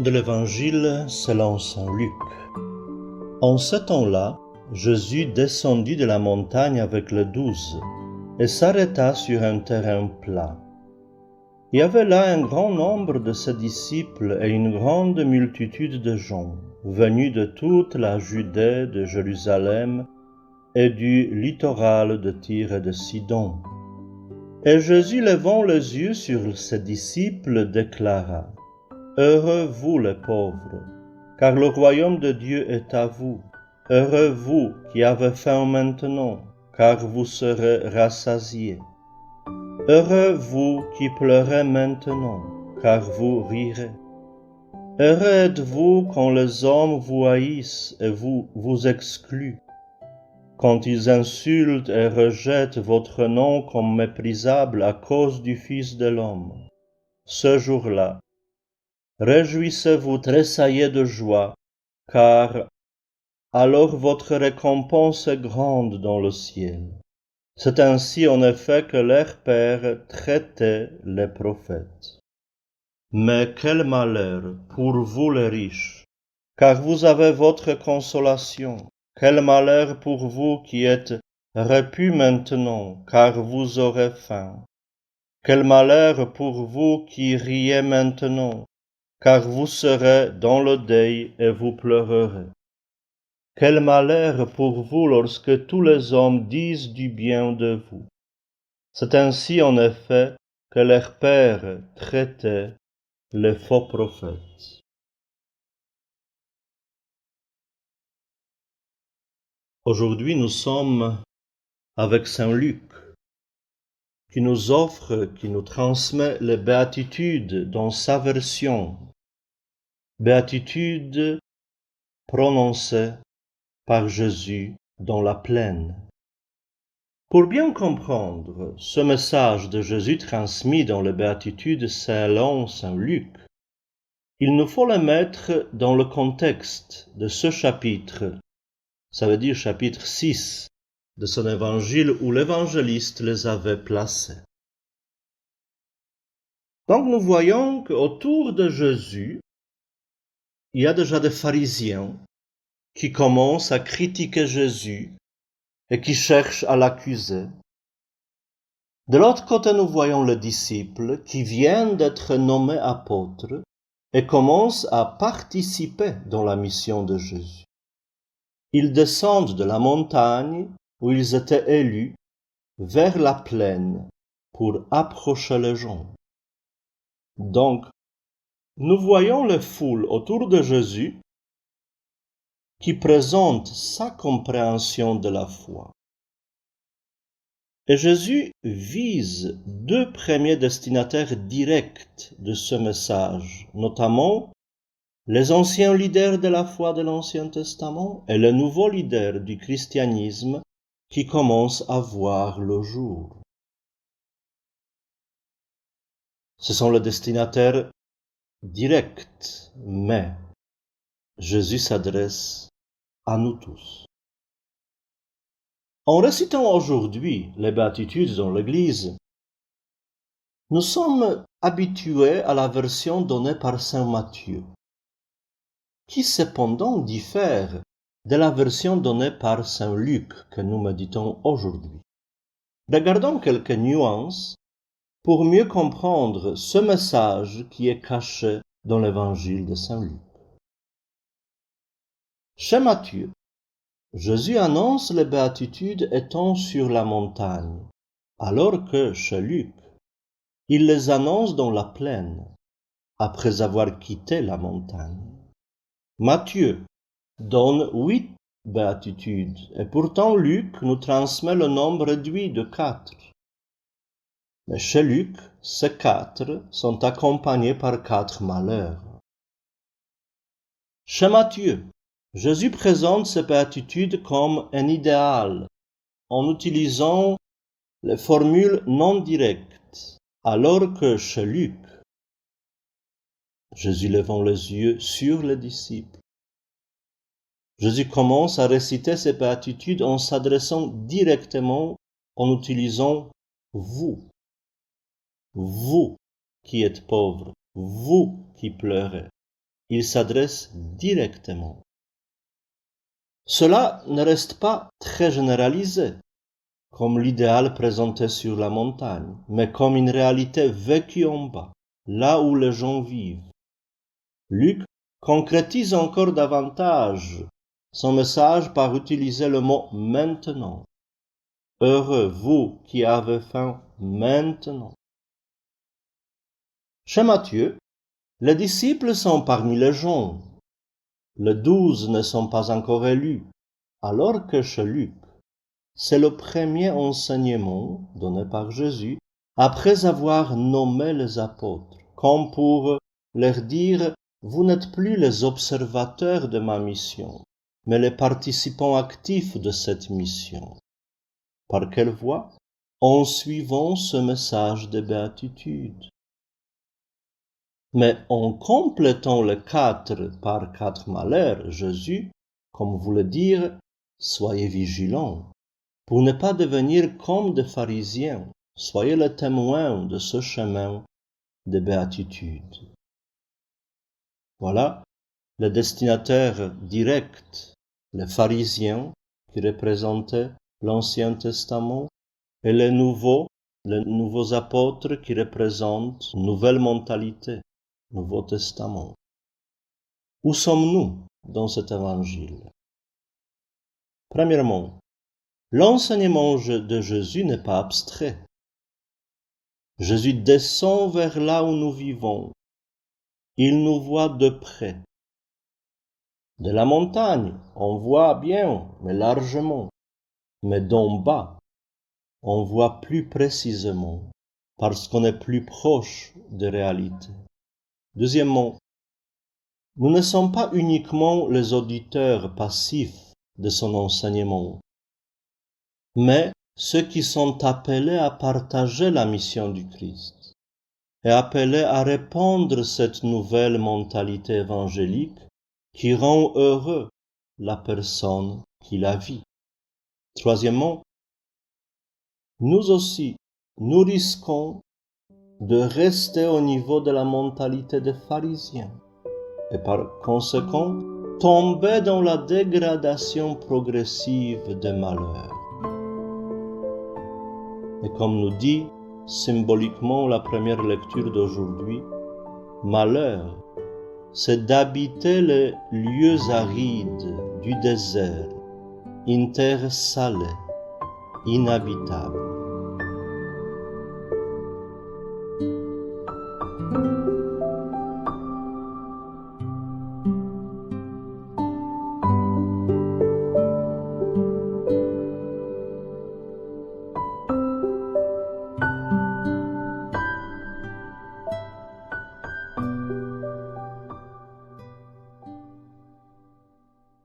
De l'Évangile selon saint Luc. En ce temps-là, Jésus descendit de la montagne avec les 12 et s'arrêta sur un terrain plat. Il y avait là un grand nombre de ses disciples et une grande multitude de gens, venus de toute la Judée, de Jérusalem et du littoral de Tyr et de Sidon. Et Jésus, levant les yeux sur ses disciples, déclara: Heureux vous les pauvres, car le royaume de Dieu est à vous. Heureux vous qui avez faim maintenant, car vous serez rassasiés. Heureux vous qui pleurez maintenant, car vous rirez. Heureux êtes-vous quand les hommes vous haïssent et vous excluent, quand ils insultent et rejettent votre nom comme méprisable à cause du Fils de l'homme. Ce jour-là, réjouissez-vous, tressaillez de joie, car alors votre récompense est grande dans le ciel. C'est ainsi en effet que leurs pères traitaient les prophètes. Mais quel malheur pour vous les riches, car vous avez votre consolation. Quel malheur pour vous qui êtes repus maintenant, car vous aurez faim. Quel malheur pour vous qui riez maintenant, car vous serez dans le deuil et vous pleurerez. Quel malheur pour vous lorsque tous les hommes disent du bien de vous. C'est ainsi en effet que leurs pères traitaient les faux prophètes. Aujourd'hui, nous sommes avec saint Luc, qui nous offre, qui nous transmet les béatitudes dans sa version. Béatitudes prononcées par Jésus dans la plaine. Pour bien comprendre ce message de Jésus transmis dans les béatitudes selon saint Luc, il nous faut le mettre dans le contexte de ce chapitre, ça veut dire chapitre 6 de son évangile où l'évangéliste les avait placés. Donc nous voyons qu'autour de Jésus, il y a déjà des pharisiens qui commencent à critiquer Jésus et qui cherchent à l'accuser. De l'autre côté, nous voyons les disciples qui viennent d'être nommés apôtres et commencent à participer dans la mission de Jésus. Ils descendent de la montagne où ils étaient élus vers la plaine pour approcher les gens. Donc, nous voyons les foules autour de Jésus qui présentent sa compréhension de la foi. Et Jésus vise deux premiers destinataires directs de ce message, notamment les anciens leaders de la foi de l'Ancien Testament et les nouveaux leaders du christianisme qui commencent à voir le jour. Ce sont les destinataires directs, mais Jésus s'adresse à nous tous. En récitant aujourd'hui les béatitudes dans l'Église, nous sommes habitués à la version donnée par saint Matthieu, qui cependant diffère de la version donnée par saint Luc que nous méditons aujourd'hui. Regardons quelques nuances pour mieux comprendre ce message qui est caché dans l'évangile de saint Luc. Chez Matthieu, Jésus annonce les béatitudes étant sur la montagne, alors que chez Luc, il les annonce dans la plaine, après avoir quitté la montagne. Matthieu donne 8 béatitudes, et pourtant Luc nous transmet le nombre réduit de 4. Mais chez Luc, ces 4 sont accompagnés par 4 malheurs. Chez Matthieu, Jésus présente ces béatitudes comme un idéal, en utilisant les formules non directes, alors que chez Luc, Jésus levant les yeux sur les disciples, Jésus commence à réciter ces béatitudes en s'adressant directement, en utilisant vous. Vous qui êtes pauvres, vous qui pleurez, il s'adresse directement. Cela ne reste pas très généralisé, comme l'idéal présenté sur la montagne, mais comme une réalité vécue en bas, là où les gens vivent. Luc concrétise encore davantage son message par utiliser le mot maintenant. Heureux vous qui avez faim maintenant. Chez Matthieu, les disciples sont parmi les gens. Les 12 ne sont pas encore élus, alors que chez Luc, c'est le premier enseignement donné par Jésus après avoir nommé les apôtres, comme pour leur dire « Vous n'êtes plus les observateurs de ma mission, mais les participants actifs de cette mission. » Par quelle voie? En suivant ce message de béatitude. Mais en complétant les 4 par 4 malheurs, Jésus, comme voulait dire, soyez vigilants, pour ne pas devenir comme des pharisiens, soyez les témoins de ce chemin de béatitude. Voilà le destinataire direct, les pharisiens qui représentaient l'Ancien Testament, et les nouveaux apôtres qui représentent une nouvelle mentalité, Nouveau Testament. Où sommes-nous dans cet évangile? Premièrement, l'enseignement de Jésus n'est pas abstrait. Jésus descend vers là où nous vivons. Il nous voit de près. De la montagne, on voit bien, mais largement. Mais d'en bas, on voit plus précisément, parce qu'on est plus proche des réalités. Deuxièmement, nous ne sommes pas uniquement les auditeurs passifs de son enseignement, mais ceux qui sont appelés à partager la mission du Christ et appelés à répandre cette nouvelle mentalité évangélique qui rend heureux la personne qui la vit. Troisièmement, nous aussi, nous risquons de rester au niveau de la mentalité des pharisiens et par conséquent tomber dans la dégradation progressive des malheurs. Et comme nous dit symboliquement la première lecture d'aujourd'hui, malheur, c'est d'habiter les lieux arides du désert, une terre salée, inhabitable.